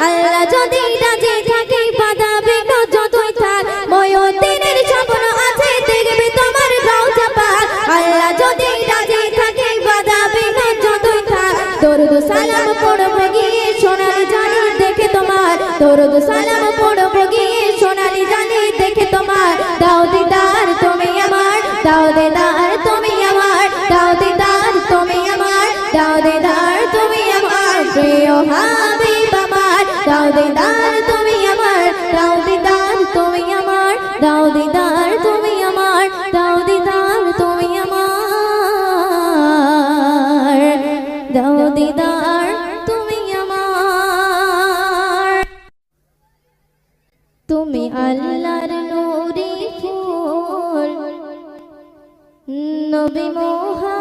আল্লাহ যদি রাজি থাকে বাধা বিঘ্ন যতই থাক ময়ূরদিনের স্বপ্ন আছে দেখবে তোমার রওজা পাক আল্লাহ যদি রাজি থাকে বাধা বিঘ্ন যতই থাক দরুদ সালাম পড়ব গিয়ে সোনালি জানি দেখে তোমার দরুদ সালাম পড়ব গিয়ে সোনালি জানি দেখে তোমার দাও দিদার তুমি আমার দাও দিদার তুমি আমার দাও দিদার তুমি আমার দাও দিদার তুমি আমার প্রিয় হাবিব আমার দাও দিদার তুমি আমার দাও দিদার তুমি আমার দাও দিদার তুমি আমার দাও দিদার তুমি আমার দাও দিদার তুমি আমার তুমি আল্লাহর নূরে ফুল নবী মোহাম্মদ